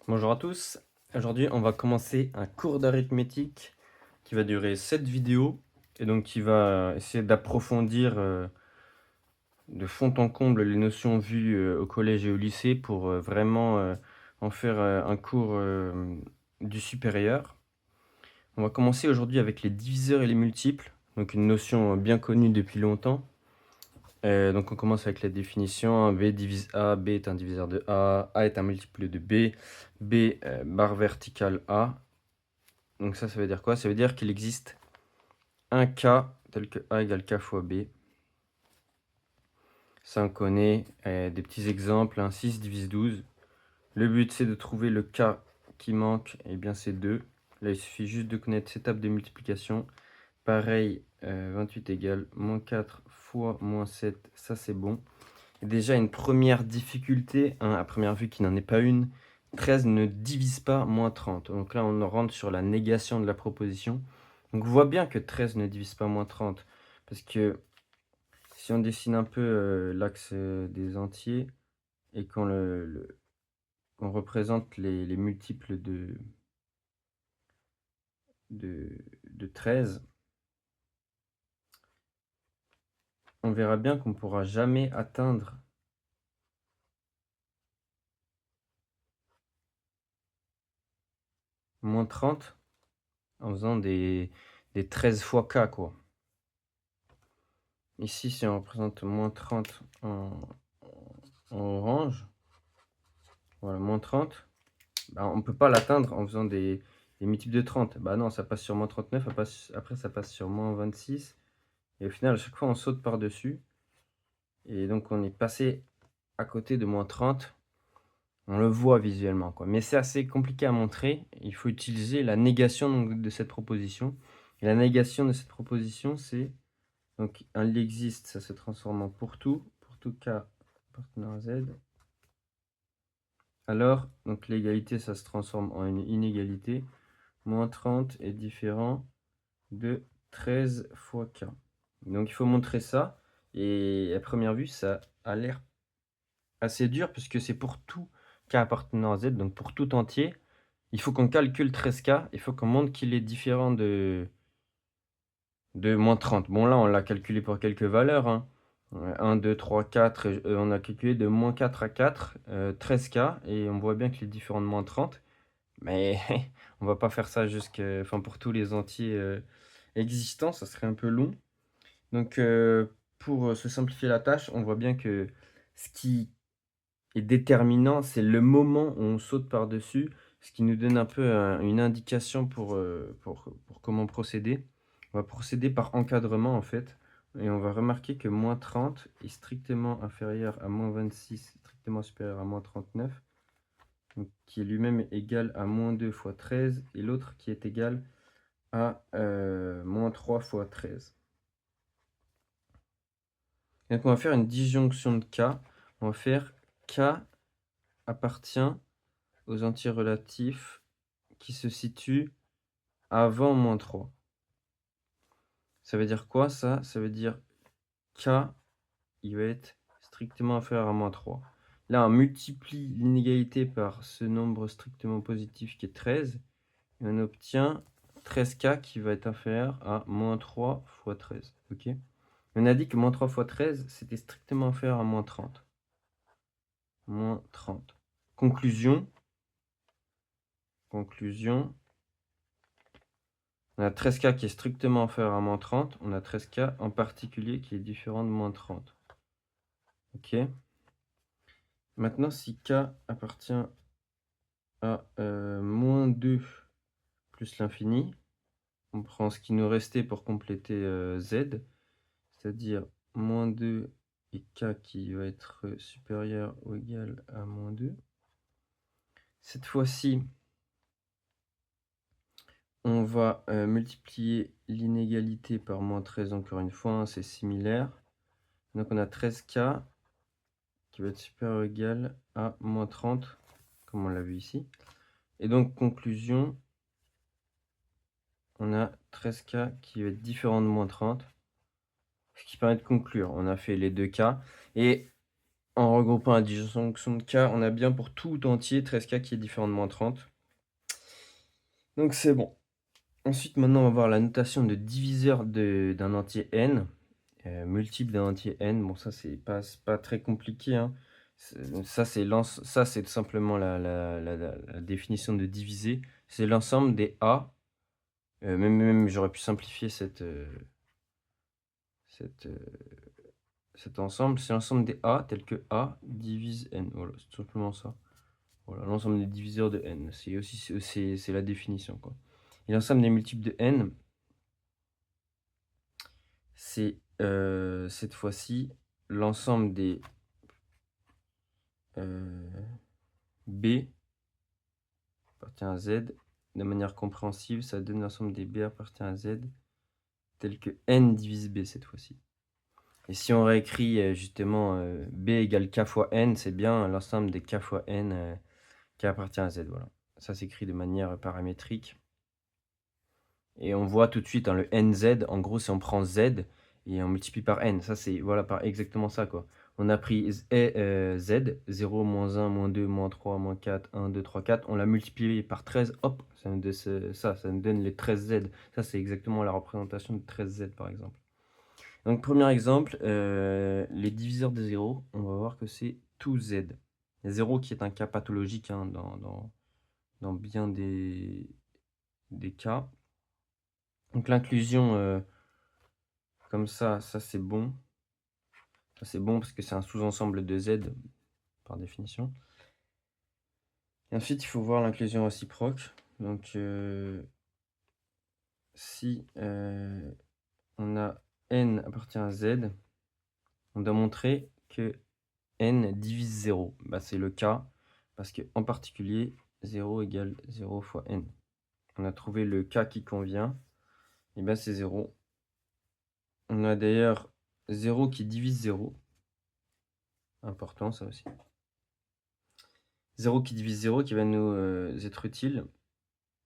Bonjour à tous, aujourd'hui on va commencer un cours d'arithmétique qui va durer 7 vidéos et donc qui va essayer d'approfondir de fond en comble les notions vues au collège et au lycée pour vraiment en faire un cours du supérieur. On va commencer aujourd'hui avec les diviseurs et les multiples, donc une notion bien connue depuis longtemps. Donc on commence avec la définition. B divise A, B est un diviseur de A est un multiple de B, barre verticale A. Donc ça veut dire quoi? Ça veut dire qu'il existe un cas tel que A égale K fois B. Ça on connaît, des petits exemples, 6 divise 12. Le but c'est de trouver le cas qui manque, et bien c'est 2. Là il suffit juste de connaître cette table de multiplication. Pareil, 28 égale moins 4 fois moins 7, ça c'est bon. Et déjà une première difficulté, à première vue qui n'en est pas une, 13 ne divise pas moins 30. Donc là on rentre sur la négation de la proposition. Donc on voit bien que 13 ne divise pas moins 30, parce que si on dessine un peu l'axe des entiers et qu'on on représente les multiples de 13, on verra bien qu'on ne pourra jamais atteindre moins 30 en faisant des 13 fois k, quoi. Ici, si on représente moins 30 en orange, voilà, moins 30, bah, on ne peut pas l'atteindre en faisant des multiples de 30. Bah non, ça passe sur moins 39, après ça passe sur moins 26. Et au final, à chaque fois, on saute par-dessus. Et donc, on est passé à côté de moins 30. On le voit visuellement, quoi. Mais c'est assez compliqué à montrer. Il faut utiliser la négation donc, de cette proposition. Et la négation de cette proposition, c'est donc un il existe, ça se transforme en pour tout k appartenant à z. Alors, donc l'égalité, ça se transforme en une inégalité. Moins 30 est différent de 13 fois k. Donc il faut montrer ça. Et à première vue, ça a l'air assez dur puisque c'est pour tout k appartenant à z, donc pour tout entier. Il faut qu'on calcule 13k, il faut qu'on montre qu'il est différent de moins 30. Bon là, on l'a calculé pour quelques valeurs, hein. 1, 2, 3, 4, on a calculé de moins 4 à 4, 13k, et on voit bien qu'il est différent de moins 30. Mais on va pas faire ça pour tous les entiers existants, ça serait un peu long. Donc pour se simplifier la tâche, on voit bien que ce qui est déterminant, c'est le moment où on saute par-dessus, ce qui nous donne un peu une indication pour comment procéder. On va procéder par encadrement en fait, et on va remarquer que moins 30 est strictement inférieur à moins 26, strictement supérieur à moins 39, donc qui est lui-même égal à moins 2 fois 13, et l'autre qui est égal à moins 3 fois 13. Donc on va faire une disjonction de k. On va faire k appartient aux entiers relatifs qui se situent avant moins 3. Ça veut dire quoi ça? Ça veut dire k, il va être strictement inférieur à moins 3. Là, on multiplie l'inégalité par ce nombre strictement positif qui est 13, et on obtient 13k qui va être inférieur à moins 3 fois 13. Ok? On a dit que moins 3 fois 13, c'était strictement inférieur à moins 30. Moins 30. Conclusion. Conclusion. On a 13k qui est strictement inférieur à moins 30. On a 13k en particulier qui est différent de moins 30. Ok. Maintenant, si k appartient à moins 2 plus l'infini, on prend ce qui nous restait pour compléter z, c'est-à-dire moins 2 et k qui va être supérieur ou égal à moins 2. Cette fois-ci, on va multiplier l'inégalité par moins 13 encore une fois, hein, c'est similaire. Donc on a 13k qui va être supérieur ou égal à moins 30, comme on l'a vu ici. Et donc conclusion, on a 13k qui va être différent de moins 30, ce qui permet de conclure. On a fait les deux cas. Et En regroupant la disjonction de K, on a bien pour tout entier 13K qui est différent de moins 30. Donc c'est bon. Ensuite, maintenant, on va voir la notation de diviseur d'un entier n, multiple d'un entier n. Bon, ça, c'est pas très compliqué, hein. Ça, c'est tout simplement la définition de diviser. C'est l'ensemble des A. Même j'aurais pu simplifier cette, cet ensemble. C'est l'ensemble des A tel que A divise n. Voilà, c'est tout simplement ça. Voilà, l'ensemble des diviseurs de n. C'est la définition, quoi. Et l'ensemble des multiples de n, c'est cette fois-ci l'ensemble des B appartient à Z de manière compréhensible. Ça donne l'ensemble des B appartient à Z tel que n divise B cette fois-ci. Et si on réécrit justement B égale K fois n, c'est bien l'ensemble des K fois n qui appartient à Z. Voilà. Ça s'écrit de manière paramétrique. Et on voit tout de suite, hein, le nz, en gros, si on prend z et on multiplie par n, ça c'est voilà, par exactement ça, quoi. On a pris z, 0, moins 1, moins 2, moins 3, moins 4, 1, 2, 3, 4. On l'a multiplié par 13, hop, ça nous donne les 13z. Ça, c'est exactement la représentation de 13z, par exemple. Donc, premier exemple, les diviseurs de 0, on va voir que c'est tout z. 0 qui est un cas pathologique, hein, dans bien des cas. Donc l'inclusion comme ça c'est bon. Ça c'est bon parce que c'est un sous-ensemble de Z par définition. Et ensuite il faut voir l'inclusion réciproque. Donc si on a n appartient à Z, on doit montrer que n divise 0. Bah, c'est le cas parce que en particulier 0 égale 0 fois n. On a trouvé le cas qui convient. Et bien c'est 0. On a d'ailleurs 0 qui divise 0. Important ça aussi. 0 qui divise 0 qui va nous être utile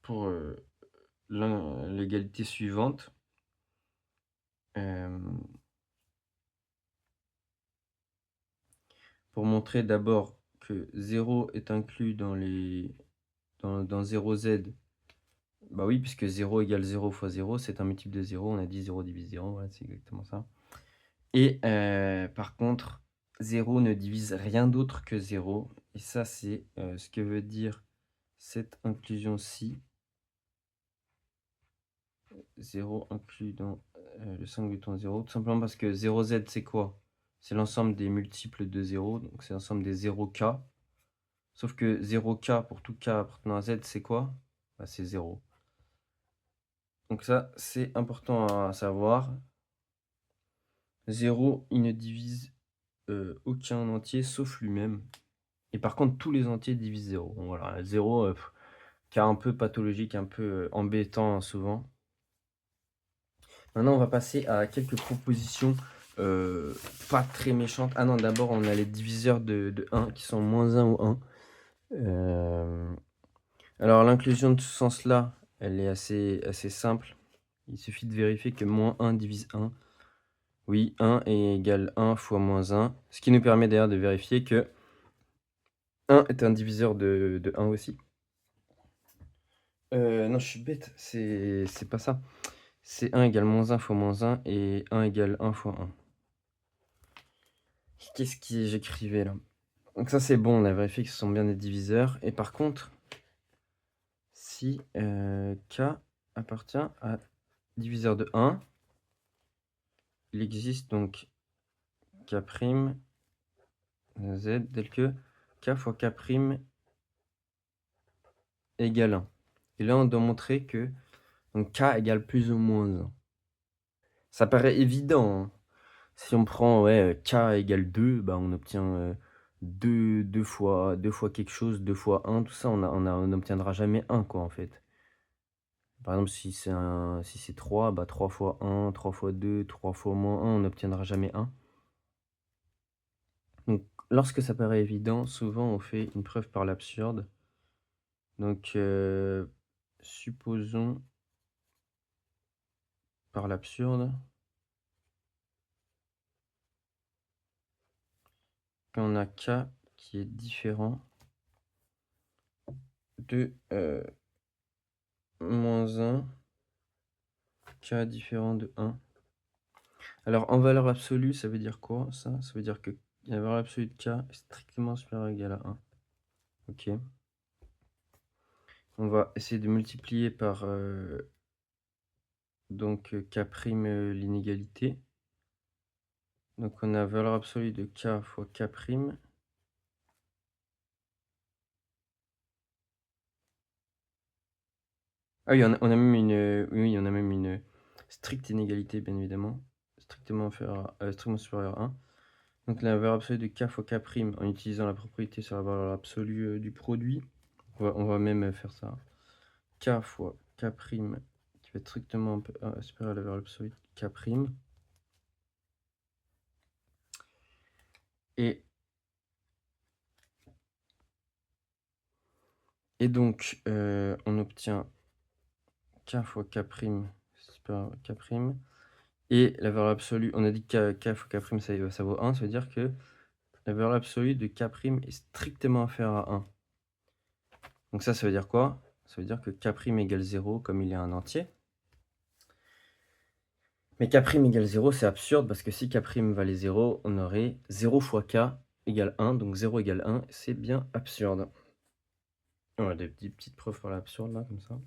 pour l'égalité suivante. Pour montrer d'abord que 0 est inclus dans 0z. Bah oui, puisque 0 égale 0 fois 0, c'est un multiple de 0. On a dit 0 divise 0, voilà, c'est exactement ça. Et par contre, 0 ne divise rien d'autre que 0. Et ça, c'est ce que veut dire cette inclusion-ci. 0 inclus dans le singleton 0, tout simplement parce que 0z, c'est quoi? C'est l'ensemble des multiples de 0, donc c'est l'ensemble des 0k. Sauf que 0k pour tout k appartenant à z, c'est quoi? Bah, c'est 0. Donc ça, c'est important à savoir. 0, il ne divise aucun entier sauf lui-même. Et par contre, tous les entiers divisent 0. Bon, voilà, 0, cas un peu pathologique, un peu embêtant souvent. Maintenant, on va passer à quelques propositions pas très méchantes. Ah non, d'abord, on a les diviseurs de 1 qui sont moins 1 ou 1. Alors, l'inclusion de ce sens-là, elle est assez simple. Il suffit de vérifier que moins 1 divise 1. Oui, 1 est égal 1 fois moins 1. Ce qui nous permet d'ailleurs de vérifier que 1 est un diviseur de 1 aussi. Non, je suis bête, c'est pas ça. C'est 1 égale moins 1 fois moins 1 et 1 égale 1 fois 1. Qu'est-ce que j'écrivais là? Donc ça c'est bon, on a vérifié que ce sont bien des diviseurs. Et par contre, si K appartient à diviseur de 1, il existe donc K' Z tel que K fois K' égale 1. Et là on doit montrer que donc, K égale plus ou moins 1. Ça paraît évident, hein. Si on prend K égale 2, bah, on obtient 2 fois quelque chose, 2 fois 1, tout ça, on n'obtiendra jamais 1, quoi, en fait. Par exemple, si c'est 3, bah 3 fois 1, 3 fois 2, 3 fois moins 1, on n'obtiendra jamais 1. Donc, lorsque ça paraît évident, souvent on fait une preuve par l'absurde. Donc, supposons par l'absurde qu'on a K qui est différent de moins 1, K différent de 1. Alors, en valeur absolue, ça veut dire quoi, ça? Ça veut dire que la valeur absolue de K est strictement supérieure ou égale à 1. OK. On va essayer de multiplier par, donc K', l'inégalité. Donc on a valeur absolue de K fois K'. Ah oui, on a même oui, on a même une stricte inégalité, bien évidemment. Strictement supérieure à 1. Donc la valeur absolue de K fois K', en utilisant la propriété sur la valeur absolue, du produit. On va même faire ça. K fois K' qui va être strictement supérieur à la valeur absolue de K'. Et donc, on obtient K fois K', supérieur à K'. Et la valeur absolue, on a dit que K fois K', ça vaut 1, ça veut dire que la valeur absolue de K' est strictement inférieure à 1. Donc ça veut dire quoi? Ça veut dire que K' égale 0 comme il est un entier. Mais K' égale 0, c'est absurde parce que si K' valait 0, on aurait 0 fois K égale 1, donc 0 égale 1, c'est bien absurde. On a des petites preuves pour l'absurde là, comme ça.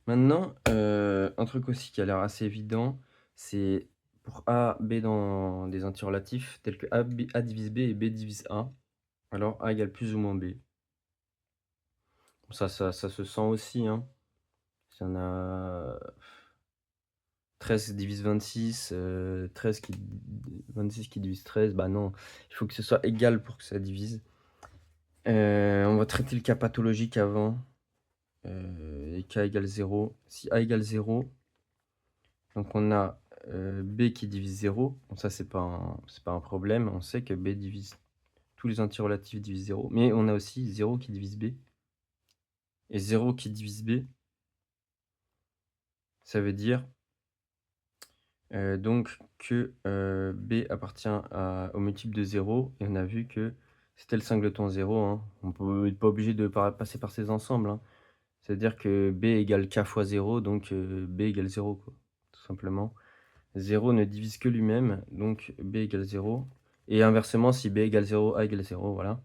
Maintenant, un truc aussi qui a l'air assez évident, c'est pour A, B dans des entiers relatifs tels que A divise B et B divise A, alors A égale plus ou moins B. Ça se sent aussi, hein. Si on a 13 divise 26, 26 qui divise 13, bah non, il faut que ce soit égal pour que ça divise. On va traiter le cas pathologique avant, et K égale 0. Si A égale 0, donc on a B qui divise 0. Bon, ça, c'est pas un problème. On sait que B divise tous les entiers relatifs divisent 0. Mais on a aussi 0 qui divise B. Et 0 qui divise B, ça veut dire donc que B appartient au multiple de 0. Et on a vu que c'était le singleton 0, hein. On n'est pas obligé de passer par ces ensembles, hein. C'est-à-dire que B égale K fois 0, donc B égale 0, quoi, tout simplement. 0 ne divise que lui-même, donc B égale 0. Et inversement, si B égale 0, A égale 0, voilà.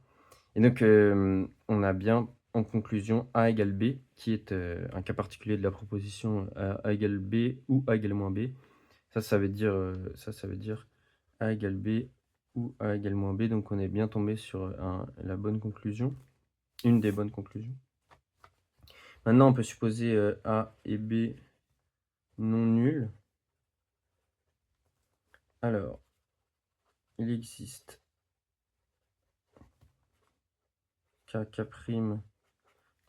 Et donc, on a bien, en conclusion, A égale B, qui est un cas particulier de la proposition A égale B ou A égale moins B. Ça veut dire, A égale B ou A égale moins B. Donc, on est bien tombé sur la bonne conclusion, une des bonnes conclusions. Maintenant, on peut supposer A et B non nuls. Alors, il existe K'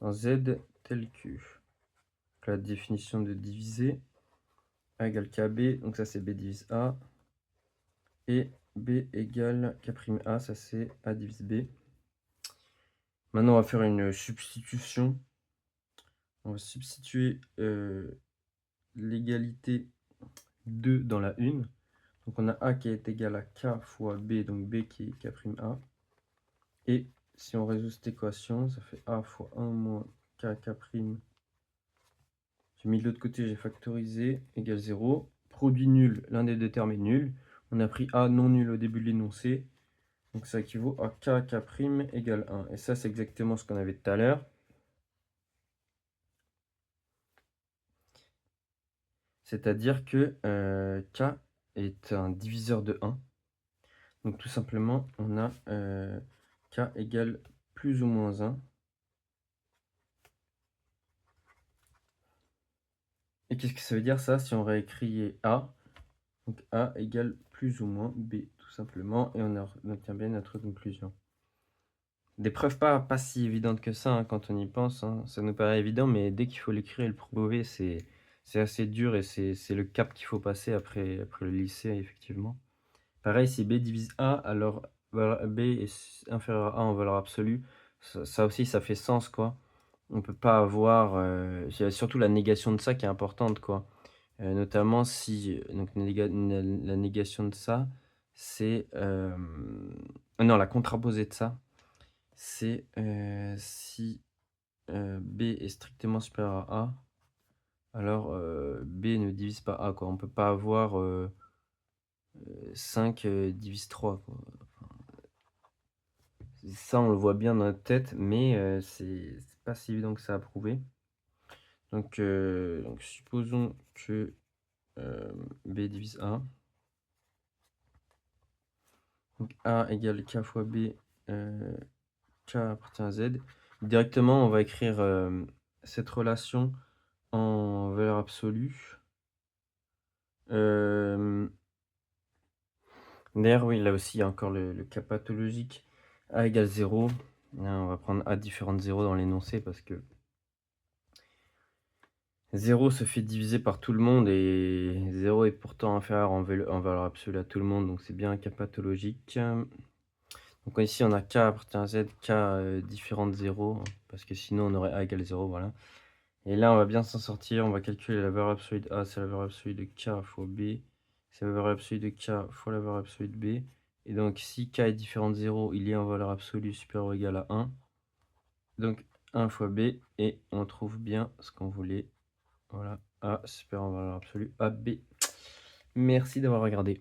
dans Z tel que la définition de diviser, A égale KB, donc ça c'est B divise A, et B égale K'A, ça c'est A divise B. Maintenant on va faire une substitution. On va substituer l'égalité 2 dans la 1. Donc on a A qui est égal à K fois B, donc B qui est K'A. Et si on résout cette équation, ça fait A fois 1 moins K'A'. J'ai mis de l'autre côté, j'ai factorisé, égale 0. Produit nul, l'un des deux termes est nul. On a pris A non nul au début de l'énoncé. Donc ça équivaut à K'A' égale 1. Et ça, c'est exactement ce qu'on avait tout à l'heure. C'est-à-dire que K est un diviseur de 1. Donc tout simplement, on a K égale plus ou moins 1. Et qu'est-ce que ça veut dire ça si on réécrit A? Donc A égale plus ou moins B, tout simplement. Et on obtient bien notre conclusion. Des preuves pas si évidentes que ça, hein, quand on y pense, hein. Ça nous paraît évident, mais dès qu'il faut l'écrire et le prouver, c'est assez dur et c'est le cap qu'il faut passer après le lycée, effectivement. Pareil, si B divise A, alors B est inférieur à A en valeur absolue. Ça aussi, ça fait sens, quoi. On peut pas avoir... il y a surtout la négation de ça qui est importante, quoi. Notamment si donc la négation de ça, c'est Non, la contraposée de ça, c'est, si, B est strictement supérieur à A, alors, B ne divise pas A, quoi. On peut pas avoir, 5, divise 3, quoi. Ça, on le voit bien dans notre tête, mais c'est pas si évident que ça à prouver. Donc supposons que, B divise A. Donc A égale K fois B, heu, K appartient à Z. Directement, on va écrire, cette relation en valeur absolue. Hem, D'ailleurs, oui, là aussi, il y a encore le cas pathologique. A égale 0. Là, on va prendre A différent de 0 dans l'énoncé parce que 0 se fait diviser par tout le monde et 0 est pourtant inférieur en valeur absolue à tout le monde, donc c'est bien un cas pathologique. Donc ici, on a K appartient à Z, K, différent de 0, parce que sinon on aurait A égale 0, voilà. Et là, on va bien s'en sortir, on va calculer la valeur absolue de A, c'est la valeur absolue de K fois B, c'est la valeur absolue de K fois la valeur absolue de B. Et donc si K est différent de 0, il est en valeur absolue supérieure ou égale à 1. Donc 1 fois B, et on trouve bien ce qu'on voulait. Voilà, A supérieur en valeur absolue à B. Merci d'avoir regardé.